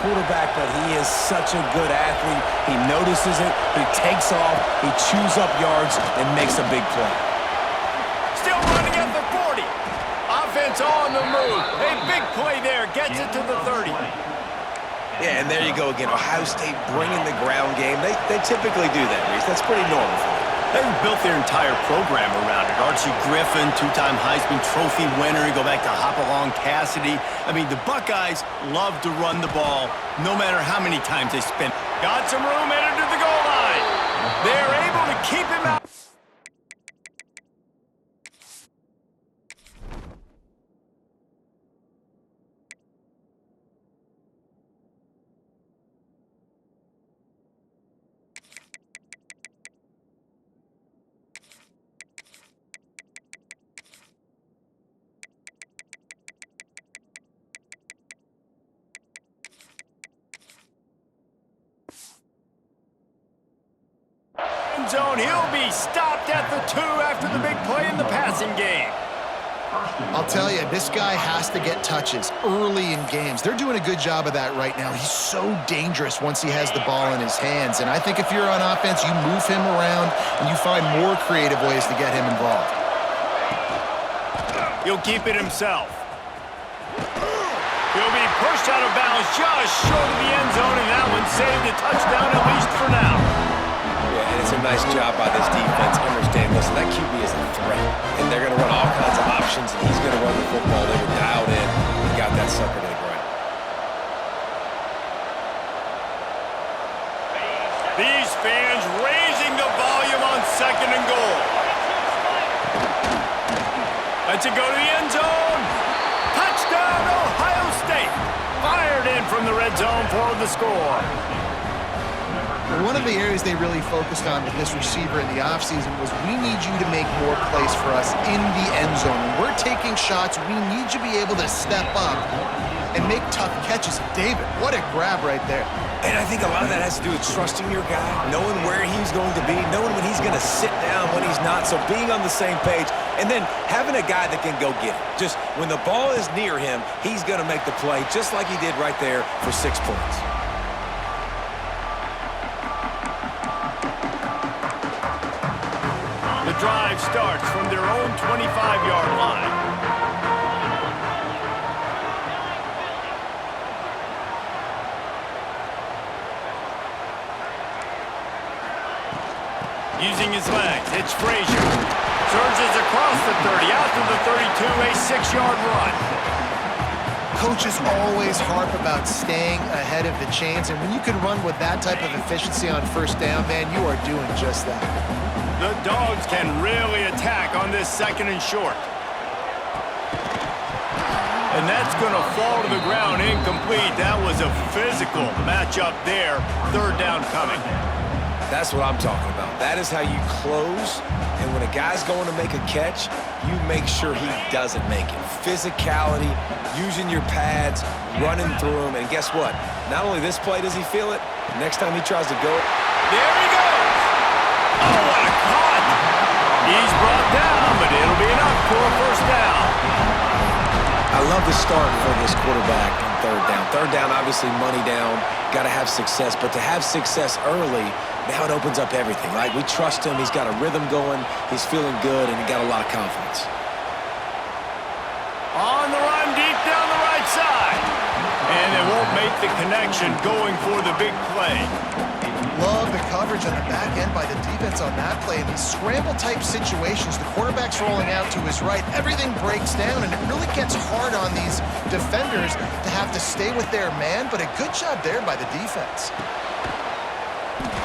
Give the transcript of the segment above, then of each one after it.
quarterback, but he is such a good athlete. He notices it, he takes off, he chews up yards, and makes a big play. Still running at the 40. Offense on the move. A big play there. Gets it to the 30. Yeah, and there you go again. Ohio State bringing the ground game. They typically do that, Reese. That's pretty normal for them. They've built their entire program around it. Archie Griffin, two-time Heisman Trophy winner. You go back to Hopalong Cassidy. I mean, the Buckeyes love to run the ball no matter how many times they spin. Got some room, headed to the goal line. They're able to keep him out. Zone. He'll be stopped at the 2 after the big play in the passing game. I'll tell you, this guy has to get touches early in games. They're doing a good job of that right now. He's so dangerous once he has the ball in his hands. And I think if you're on offense, you move him around and you find more creative ways to get him involved. He'll keep it himself. He'll be pushed out of bounds just short of the end zone, and that one saved a touchdown at least for now. Yeah, and it's a nice job by this defense. Understand, listen, that QB is a threat, and they're going to run all kinds of options, and he's going to run the football. They were dialed in and got that sucker to the ground. These fans raising the volume on 2nd and goal. Lets it go to the end zone. Touchdown, Ohio State. Fired in from the red zone for the score. One of the areas they really focused on with this receiver in the offseason was we need you to make more plays for us in the end zone. When we're taking shots, we need you to be able to step up and make tough catches. David, what a grab right there. And I think a lot of that has to do with trusting your guy, knowing where he's going to be, knowing when he's going to sit down, when he's not. So being on the same page, and then having a guy that can go get it. Just when the ball is near him, he's going to make the play, just like he did right there for 6 points. The drive starts from their own 25-yard line. Using his legs, it's Frazier. Surges across the 30, out to the 32, a 6-yard run. Coaches always harp about staying ahead of the chains, and when you can run with that type of efficiency on first down, man, you are doing just that. The Dogs can really attack on this 2nd and short. And that's going to fall to the ground incomplete. That was a physical matchup there. 3rd down coming. That's what I'm talking about. That is how you close, and when a guy's going to make a catch, you make sure he doesn't make it. Physicality, using your pads, running through him, and guess what? Not only this play does he feel it, next time he tries to go. There he goes! Oh, what a cut! He's brought down, but it'll be enough for a 1st down. I love the start for this quarterback on 3rd down. 3rd down, obviously money down, got to have success, but to have success early, now it opens up everything, right? We trust him, he's got a rhythm going, he's feeling good, and he got a lot of confidence. On the run, deep down the right side. And it won't make the connection going for the big play. Love the coverage on the back end by the defense on that play. In these scramble-type situations, the quarterback's rolling out to his right. Everything breaks down, and it really gets hard on these defenders to have to stay with their man, but a good job there by the defense.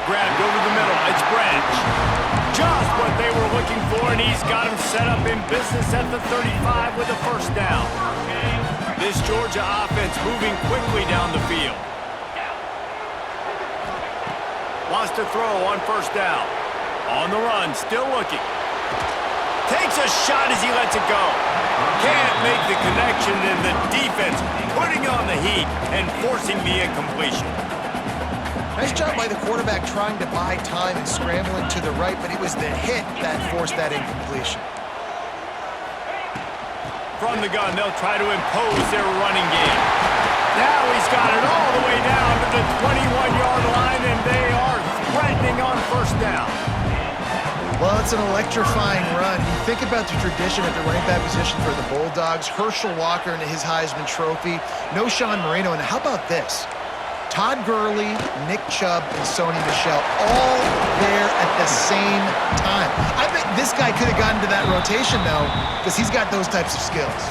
Grabbed over the middle. It's Branch. Just what they were looking for, and he's got him set up in business at the 35 with a 1st down. This Georgia offense moving quickly down the field. Lost a throw on 1st down. On the run, still looking. Takes a shot as he lets it go. Can't make the connection, and the defense putting on the heat and forcing the incompletion. Nice job by the quarterback trying to buy time and scrambling to the right, but it was the hit that forced that incompletion. From the gun, they'll try to impose their running game. Now he's got it all the way down it's an electrifying run. You think about the tradition at the running back position for the Bulldogs. Herschel Walker and his Heisman Trophy. No Sean Marino. And how about this? Todd Gurley, Nick Chubb, and Sony Michel all there at the same time. I bet this guy could have gotten to that rotation, though, because he's got those types of skills.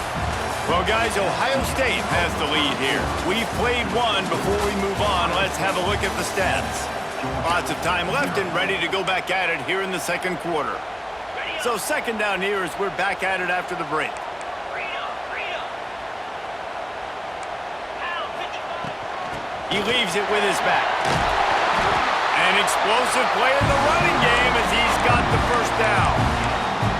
Well, guys, Ohio State has the lead here. We've played one. Before we move on, let's have a look at the stats. Lots of time left and ready to go back at it here in the second quarter. So second down here as we're back at it after the break. He leaves it with his back. An explosive play in the running game as he's got the first down.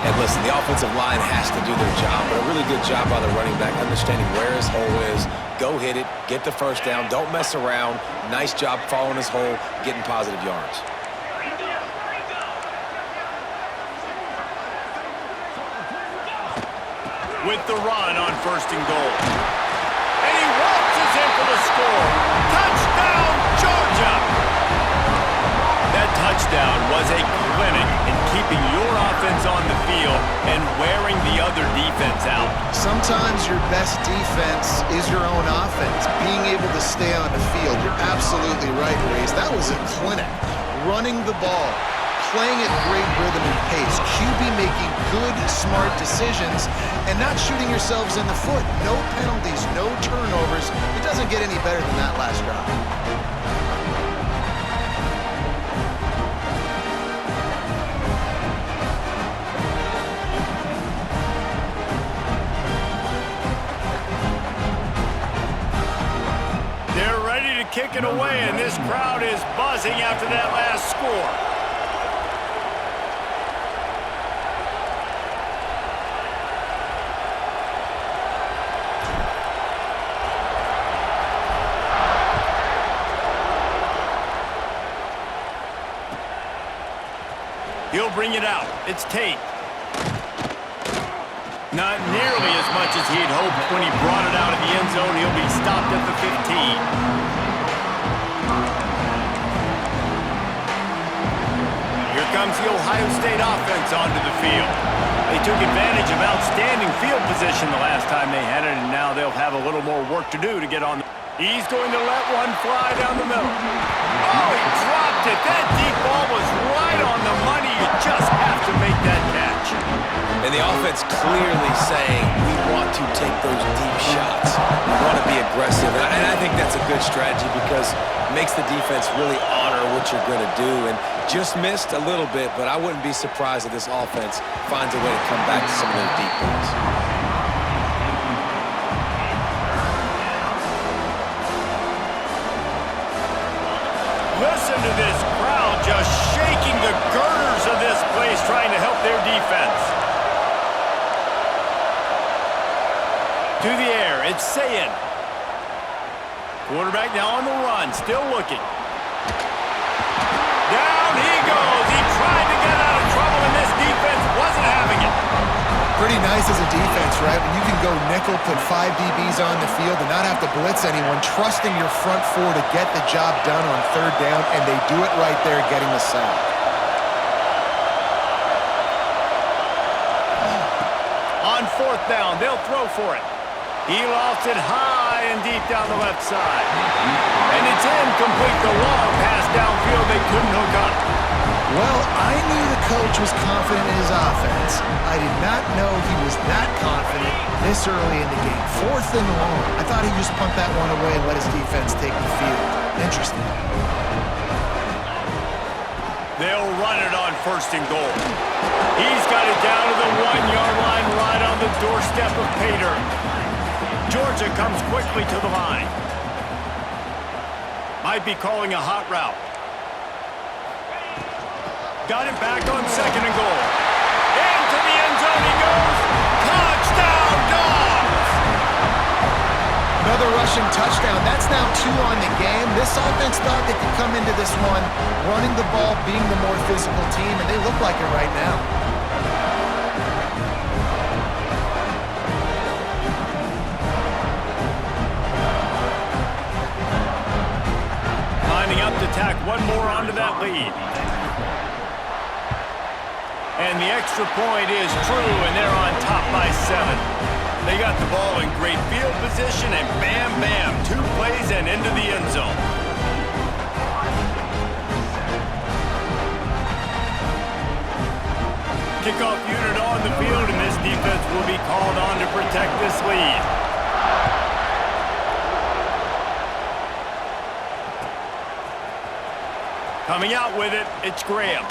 And listen, the offensive line has to do their job, but a really good job by the running back, understanding where his hole is. Go hit it, get the first down, don't mess around. Nice job following his hole, getting positive yards. With the run on first and goal. And he waltzes in for the score. Touchdown, Georgia! That touchdown was a clinic in keeping your offense on the field and wearing the other defense out. Sometimes your best defense is your own offense. Being able to stay on the field. You're absolutely right, Reyes. That was a clinic. Running the ball, playing at great rhythm and pace. QB making good, smart decisions and not shooting yourselves in the foot. No penalties, no turnovers. It doesn't get any better than that last drive. Kick it away, and this crowd is buzzing after that last score. He'll bring it out. It's Tate. Not nearly as much as he'd hoped when he brought it out of the end zone. He'll be stopped at the 15. Here comes the Ohio State offense onto the field. They took advantage of outstanding field position the last time they had it, and now they'll have a little more work to do to get on. He's going to let one fly down the middle. Oh, he dropped it. That deep ball was right on the money. You just have to make that catch. And the offense clearly saying, we want to take those deep shots. We want to be aggressive. And I think that's a good strategy because it makes the defense really honor what you're going to do. And just missed a little bit, but I wouldn't be surprised if this offense finds a way to come back to some of those deep balls. Listen to this crowd just shaking the girders of this place trying to help their defense. To the air, it's Sayin. Quarterback now on the run, still looking. Down he goes. He tried to get out of trouble, and this defense wasn't having it. Pretty nice as a defense, right? When you can go nickel, put 5 DBs on the field and not have to blitz anyone, trusting your front four to get the job done on third down, and they do it right there, getting the sack. On fourth down, they'll throw for it. He lofts it high and deep down the left side. And it's incomplete. The long pass downfield they couldn't hook up. Well, I knew the coach was confident in his offense. I did not know he was that confident this early in the game. 4th and long. I thought he'd just punt that one away and let his defense take the field. Interesting. They'll run it on first and goal. He's got it down to the 1-yard line right on the doorstep of Pater. Georgia comes quickly to the line. Might be calling a hot route. Got it back on second and goal. Into the end zone he goes. Touchdown, Dogs! Another rushing touchdown. That's now 2 on the game. This offense thought they could come into this one running the ball, being the more physical team, and they look like it right now. Lining up to tack one more onto that lead. And the extra point is true, and they're on top by 7. They got the ball in great field position, and bam, bam, 2 plays and into the end zone. Kickoff unit on the field, and this defense will be called on to protect this lead. Coming out with it, it's Graham.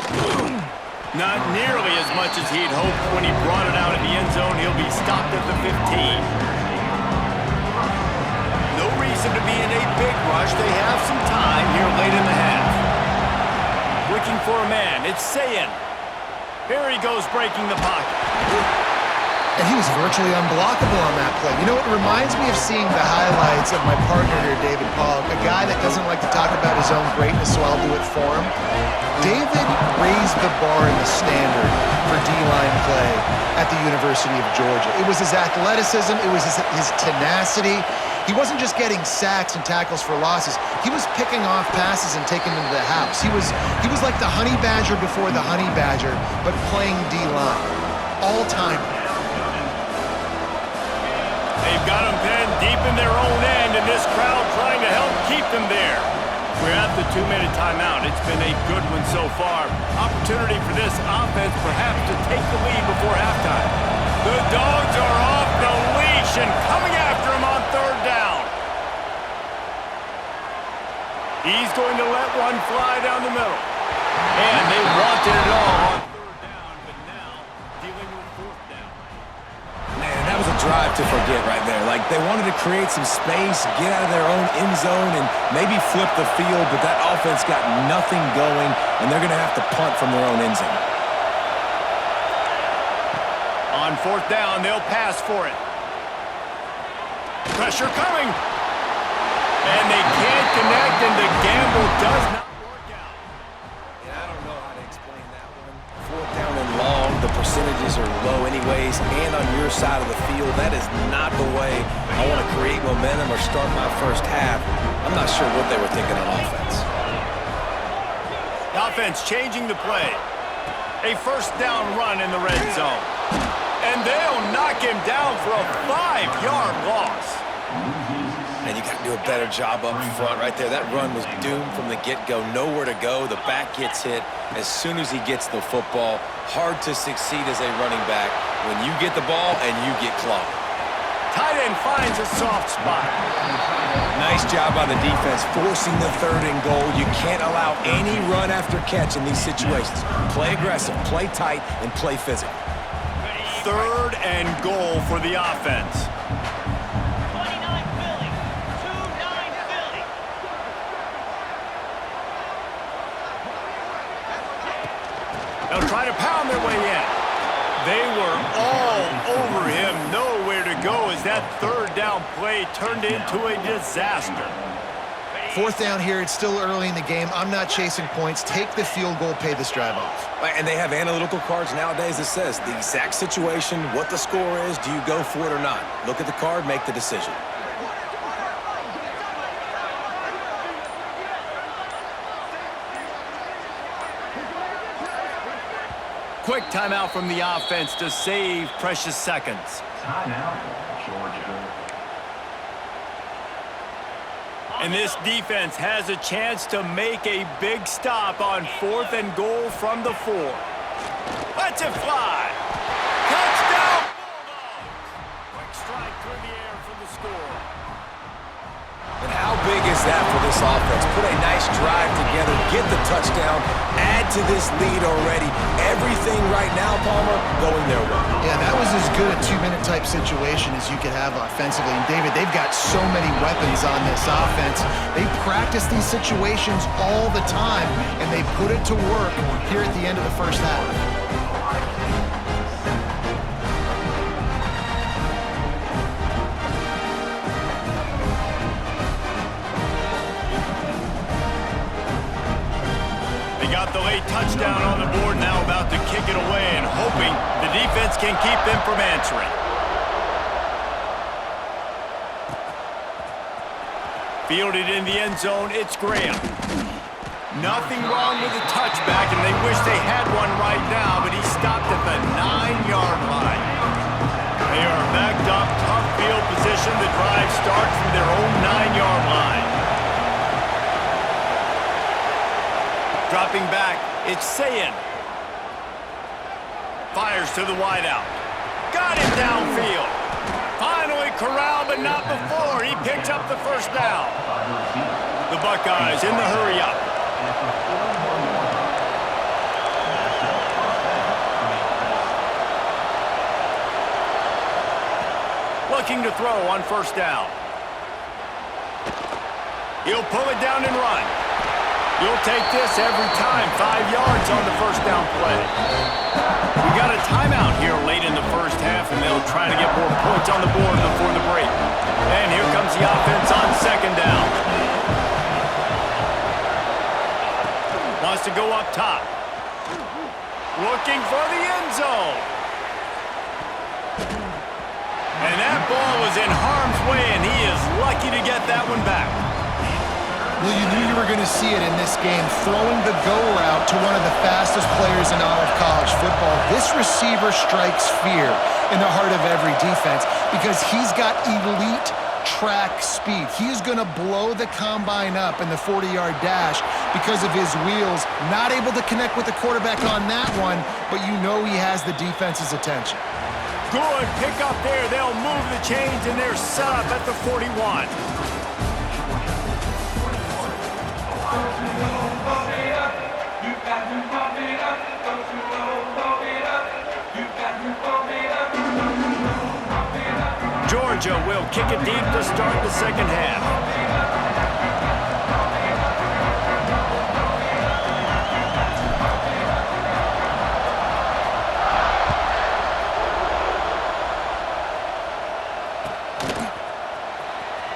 Not nearly as much as he'd hoped when he brought it out in the end zone. He'll be stopped at the 15. No reason to be in a big rush. They have some time here late in the half. Looking for a man. It's Sayin. Here he goes breaking the pocket. And he was virtually unblockable on that play. You know, it reminds me of seeing the highlights of my partner here, David Pollock, a guy that doesn't like to talk about his own greatness, so I'll do it for him. David raised the bar in the standard for D-line play at the University of Georgia. It was his athleticism, it was his tenacity. He wasn't just getting sacks and tackles for losses. He was picking off passes and taking them to the house. He was like the honey badger before the honey badger, but playing D-line all time. They've got them pinned deep in their own end, and this crowd trying to help keep them there. We're at the 2-minute timeout. It's been a good one so far. Opportunity for this offense perhaps to take the lead before halftime. The Dogs are off the leash and coming after him on 3rd down. He's going to let one fly down the middle. And they wanted it all on 3rd down, but now dealing with 4th down. Man, that was a drive to forget right there. Like, they wanted to create some space, get out of their own end zone, and maybe flip the field, but that offense got nothing going, and they're going to have to punt from their own end zone. On 4th down, they'll pass for it. Pressure coming. And they can't connect, and the gamble does not work out. Yeah, I don't know how to explain that one. 4th down and long, the percentages are low anyways, and on your side of the field, that is not the way I want to create momentum or start my first half. I'm not sure what they were thinking on offense. The offense changing the play. A 1st down run in the red zone. And they'll knock him down for a 5-yard loss. And you got to do a better job up front right there. That run was doomed from the get-go. Nowhere to go. The back gets hit as soon as he gets the football. Hard to succeed as a running back when you get the ball and you get clogged. Tight end finds a soft spot. Nice job by the defense forcing the 3rd and goal. You can't allow any run after catch in these situations. Play aggressive, play tight, and play physical. 3rd and goal for the offense. 29 Philly. 2-9 Philly. They'll try to pound their way in. They were all over him. Nowhere to go as that 3rd down play turned into a disaster. 4th down here, it's still early in the game. I'm not chasing points. Take the field goal, pay this drive off. And they have analytical cards nowadays that says the exact situation, what the score is, do you go for it or not? Look at the card, make the decision. Quick timeout from the offense to save precious seconds. Timeout, Georgia. And this defense has a chance to make a big stop on 4th and goal from the 4. Let's it fly. Touchdown, Bulldogs. Quick strike through the air for the score. And how big is that for this offense? Put a nice drive together, get the touchdown, add to this lead already. Everything right now, Palmer, going their way. Yeah, that was as good a 2-minute type situation as you could have offensively. And David, they've got so many weapons on this offense. They practice these situations all the time, and they put it to work here at the end of the first half. Got the late touchdown on the board, now about to kick it away and hoping the defense can keep them from answering. Fielded in the end zone, it's Graham. Nothing wrong with the touchback, and they wish they had one right now, but he stopped at the 9-yard line. They are backed up, tough field position. The drive starts from their own 9-yard line. Dropping back, it's Sayin. Fires to the wideout. Got him downfield. Finally corralled, but not before. He picks up the first down. The Buckeyes in the hurry-up. Looking to throw on first down. He'll pull it down and run. You'll take this every time. 5 yards on the first down play. We got a timeout here late in the first half, and they'll try to get more points on the board before the break. And here comes the offense on second down. Wants to go up top. Looking for the end zone. And that ball was in harm's way, and he is lucky to get that one back. Well, you knew you were going to see it in this game, throwing the go route to one of the fastest players in all of college football. This receiver strikes fear in the heart of every defense because he's got elite track speed. He's going to blow the combine up in the 40-yard dash because of his wheels. Not able to connect with the quarterback on that one, but you know he has the defense's attention. Good pick up there. They'll move the chains, and they're set up at the 41. Georgia will kick it deep to start the second half.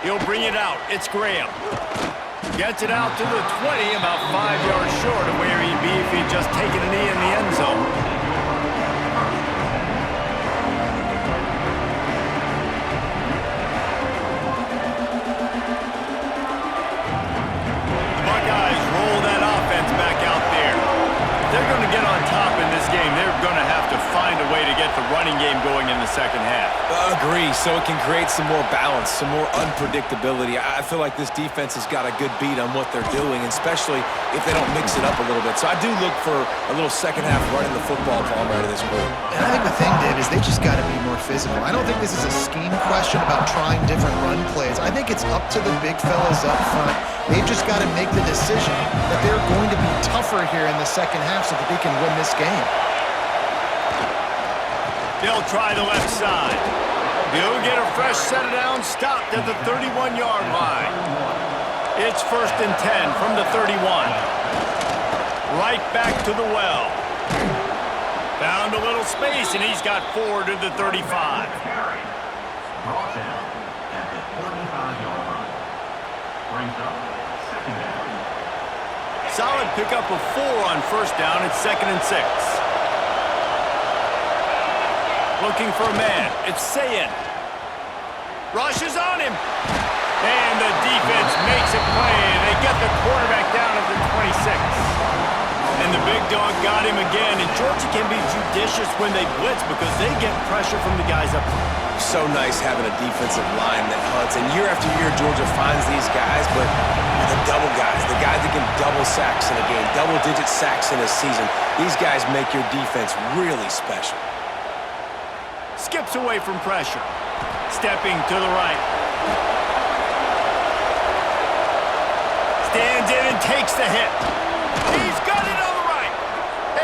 He'll bring it out. It's Graham. Gets it out to the 20, about 5 yards short of where he'd be if he'd just taken a knee in the end zone. They're going to get on top in this game. They're going to have to find a way to get the running game going in the second half. Agree, so it can create some more balance, some more unpredictability. I feel like this defense has got a good beat on what they're doing, especially if they don't mix it up a little bit. So I do look for a little second half running the football Palmer out of this group. And I think the thing, Dave, is they just got to be more physical. I don't think this is a scheme question about trying different run plays. I think it's up to the big fellas up front. They've just got to make the decision that they're going to be tougher here in the second half so that they can win this game. They'll try the left side. He'll get a fresh set down, stopped at the 31-yard line. It's 1st and 10 from the 31. Right back to the well. Found a little space, and he's got 4 to the 35. Brought down at the 45-yard line. Brings up second down. Solid pickup of 4 on first down. It's 2nd and 6. Looking for a man. It's Sayin. Rushes on him. And the defense makes a play. They get the quarterback down at the 26. And the big dog got him again. And Georgia can be judicious when they blitz because they get pressure from the guys up front. So nice having a defensive line that hunts. And year after year, Georgia finds these guys, but the double guys, the guys that can double sacks in a game, double-digit sacks in a season, these guys make your defense really special. Skips away from pressure. Stepping to the right. Stands in and takes the hit. He's got it on the right.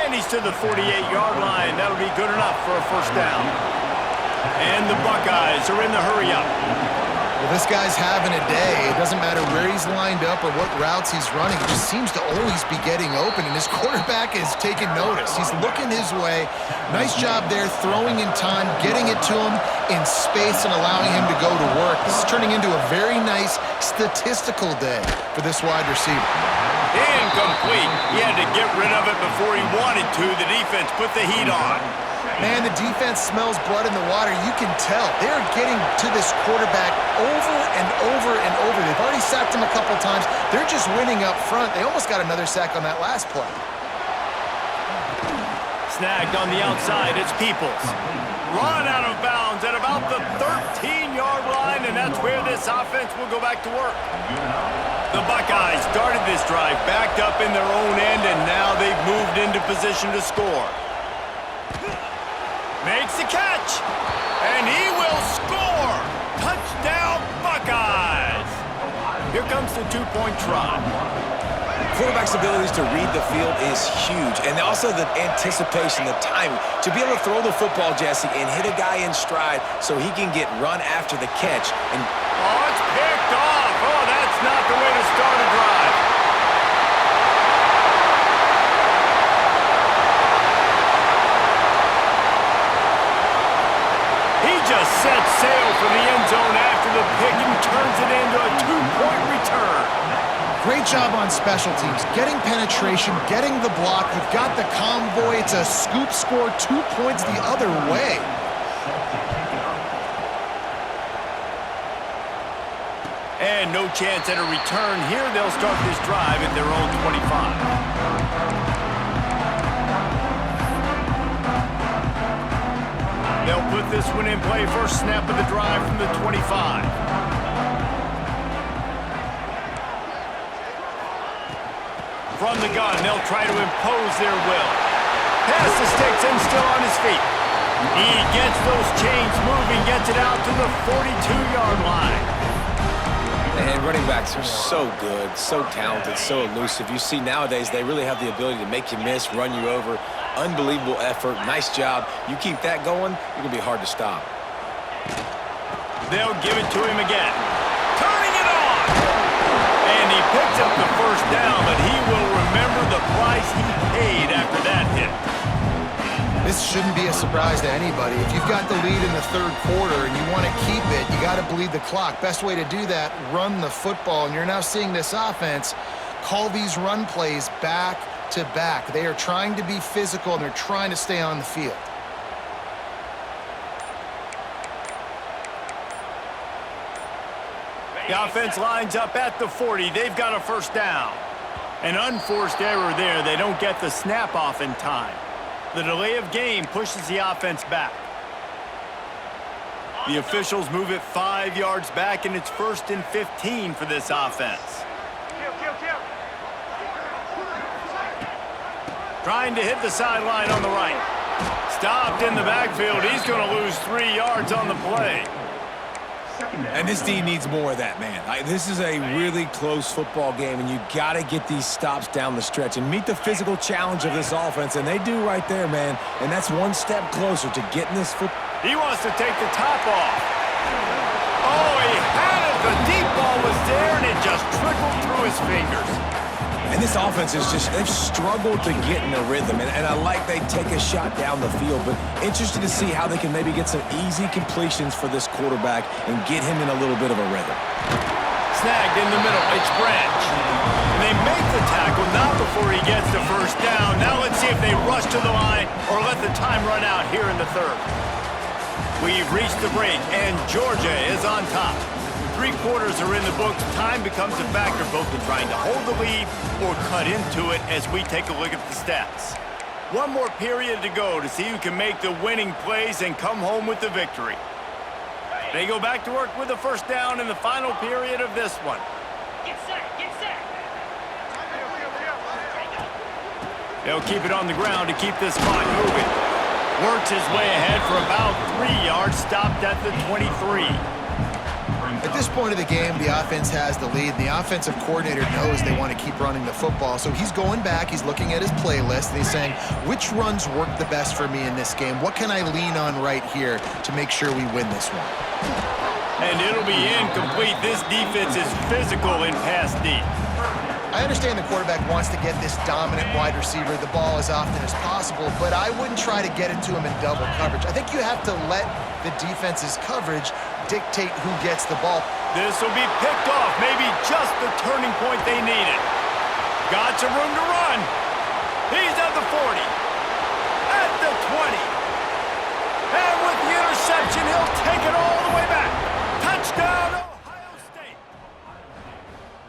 And he's to the 48-yard line. That'll be good enough for a first down. And the Buckeyes are in the hurry-up. Well, this guy's having a day. It doesn't matter where he's lined up or what routes he's running. He just seems to always be getting open, and his quarterback is taking notice. He's looking his way. Nice job there, throwing in time, getting it to him in space and allowing him to go to work. This is turning into a very nice statistical day for this wide receiver. Incomplete. He had to get rid of it before he wanted to. The defense put the heat on. Man, the defense smells blood in the water. You can tell. They're getting to this quarterback over and over and over. They've already sacked him a couple times. They're just winning up front. They almost got another sack on that last play. Snagged on the outside, it's Peoples. Run out of bounds at about the 13-yard line, and that's where this offense will go back to work. The Buckeyes started this drive backed up in their own end, and now they've moved into position to score. Makes the catch, and he will score! Touchdown, Buckeyes! Here comes the two-point try. Quarterback's abilities to read the field is huge, and also the anticipation, the timing. To be able to throw the football, Jesse, and hit a guy in stride so he can get run after the catch. And oh, it's picked off. Oh, that's not the way to start a drive. He just sets sail for the end zone after the pick and turns it into a two-point return. Great job on special teams, getting penetration, getting the block. You've got the convoy. It's a scoop score, 2 points the other way. And no chance at a return here. They'll start this drive at their own 25. They'll put this one in play. First snap of the drive from the 25. From the gun, they'll try to impose their will. Pass the sticks and still on his feet. He gets those chains moving, gets it out to the 42-yard line. And running backs are so good, so talented, so elusive. You see nowadays they really have the ability to make you miss, run you over. Unbelievable effort. Nice job. You keep that going, you're going to be hard to stop. They'll give it to him again. Turning it on! And he picks up the first down, but he will remember the price he paid after that hit. This shouldn't be a surprise to anybody. If you've got the lead in the third quarter and you want to keep it, you got to bleed the clock. Best way to do that, run the football. And you're now seeing this offense call these run plays back to back. They are trying to be physical and they're trying to stay on the field. The offense lines up at the 40. They've got a first down. An unforced error there. They don't get the snap off in time. The delay of game pushes the offense back. The officials move it 5 yards back, and it's 1st and 15 for this offense. Trying to hit the sideline on the right. Stopped in the backfield. He's going to lose 3 yards on the play. And this D needs more of that, man. This is a really close football game, and you got to get these stops down the stretch and meet the physical challenge of this offense, and they do right there, man. And that's one step closer to getting this football. He wants to take the top off. Oh, he had it. The deep ball was there, and it just trickled through his fingers. And this offense is just, they've struggled to get in a rhythm, and I like they take a shot down the field, but interested to see how they can maybe get some easy completions for this quarterback and get him in a little bit of a rhythm. Snagged in the middle, it's Branch. And they make the tackle, not before he gets the first down. Now let's see if they rush to the line or let the time run out here in the third. We've reached the break, and Georgia is on top. 3 quarters are in the books. Time becomes a factor both in trying to hold the lead or cut into it as we take a look at the stats. One more period to go to see who can make the winning plays and come home with the victory. They go back to work with a first down in the final period of this one. Get set, get set. They'll keep it on the ground to keep this clock moving. Works his way ahead for about 3 yards, stopped at the 23. At this point of the game, the offense has the lead. The offensive coordinator knows they want to keep running the football. So he's going back, he's looking at his playlist, and he's saying, which runs work the best for me in this game? What can I lean on right here to make sure we win this one? And it'll be incomplete. This defense is physical in pass deep. I understand the quarterback wants to get this dominant wide receiver the ball as often as possible, but I wouldn't try to get it to him in double coverage. I think you have to let the defense's coverage dictate who gets the ball. This will be picked off, maybe just the turning point they needed. Got some room to run. He's at the 40, at the 20, Touchdown, Ohio State.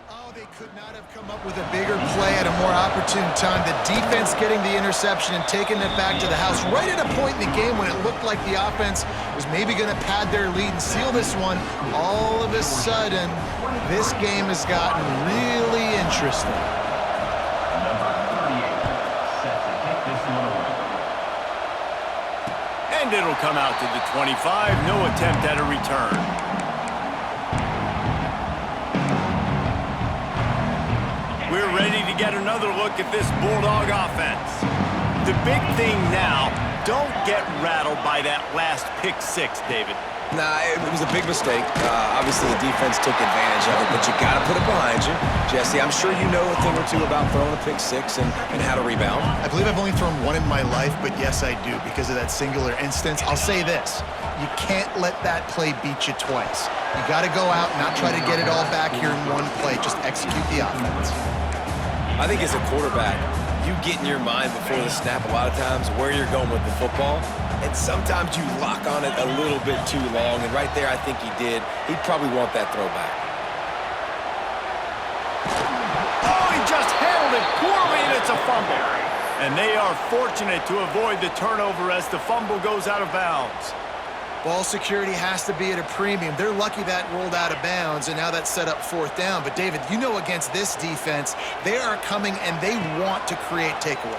Oh, they could not have come up with a bigger play at a more opportune time. The defense getting the interception and taking it back to the house right at a point in the game when it looked like the offense was maybe going to pad their lead and seal this one. All of a sudden, this game has gotten really interesting. Number 38 set to kick this one away. And it'll come out to the 25. No attempt at a return. We're ready to get another look at this Bulldog offense. The big thing now, don't get rattled by that last pick six, David. Nah, it was a big mistake. Obviously, the defense took advantage of it, but you got to put it behind you. Jesse, I'm sure you know a thing or two about throwing a pick six and how to rebound. I believe I've only thrown one in my life, but yes, I do because of that singular instance. I'll say this. You can't let that play beat you twice. You got to go out and not try to get it all back here in one play. Just execute the offense. I think as a quarterback, you get in your mind before the snap a lot of times where you're going with the football, and sometimes you lock on it a little bit too long, and right there I think he did. He'd probably want that throwback. Oh, he just handled it poorly, and it's a fumble. And they are fortunate to avoid the turnover as the fumble goes out of bounds. Ball security has to be at a premium. They're lucky that rolled out of bounds, and now that set up fourth down. But, David, you know against this defense, they are coming and they want to create takeaways.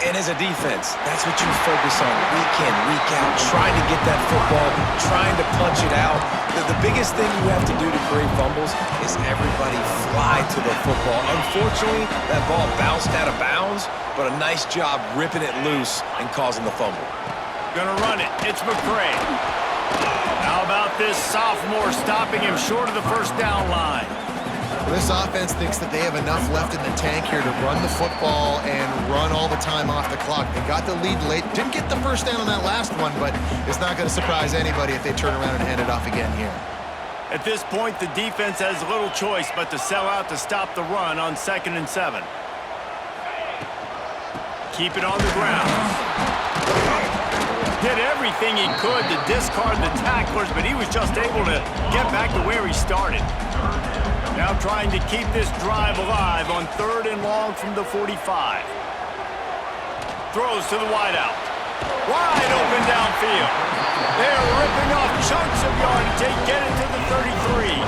And as a defense, that's what you focus on week in, week out, trying to get that football, trying to punch it out. The biggest thing you have to do to create fumbles is everybody fly to the football. Unfortunately, that ball bounced out of bounds, but a nice job ripping it loose and causing the fumble. Gonna run it. It's McCray. How about this sophomore stopping him short of the first down line? Well, this offense thinks that they have enough left in the tank here to run the football and run all the time off the clock. They got the lead late. Didn't get the first down on that last one, but it's not going to surprise anybody if they turn around and hand it off again here. At this point, the defense has little choice but to sell out to stop the run on 2nd and 7. Keep it on the ground. Did everything he could to discard the tacklers, but he was just able to get back to where he started. Now trying to keep this drive alive on 3rd and long from the 45. Throws to the wideout. Wide open downfield. They're ripping off chunks of yardage. They get it to the 33.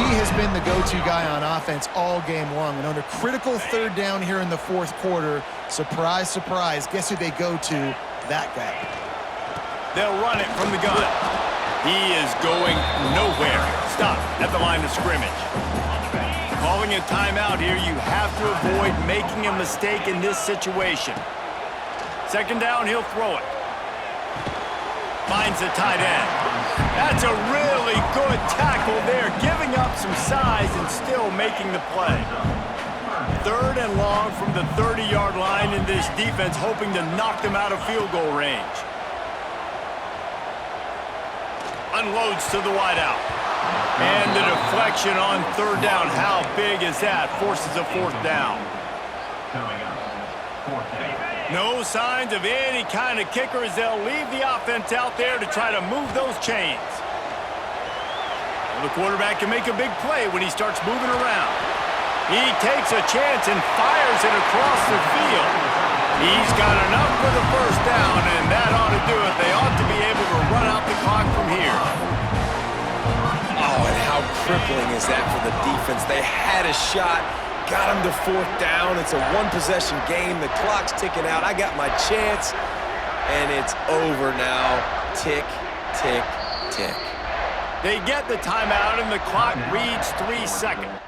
He has been the go-to guy on offense all game long. And under critical 3rd down here in the 4th quarter, surprise, surprise, guess who they go to? That guy. They'll run it from the gun. He is going nowhere. Stop at the line of scrimmage. Calling a timeout here, you have to avoid making a mistake in this situation. 2nd down, he'll throw it. Finds the tight end. That's a really good tackle there, giving up some size and still making the play. 3rd and long from the 30-yard line, in this defense hoping to knock them out of field goal range. Unloads to the wideout. And the deflection on 3rd down. How big is that? Forces a 4th down. Coming up, 4th down. No signs of any kind of kicker as they'll leave the offense out there to try to move those chains. Well, the quarterback can make a big play when he starts moving around. He takes a chance and fires it across the field. He's got enough for the 1st down, and that ought to do it. They ought to be able to run out the clock from here. Oh, and how crippling is that for the defense? They had a shot, got him to 4th down. It's a one-possession game. The clock's ticking out. I got my chance, and it's over now. Tick, tick, tick. They get the timeout, and the clock reads 3 seconds.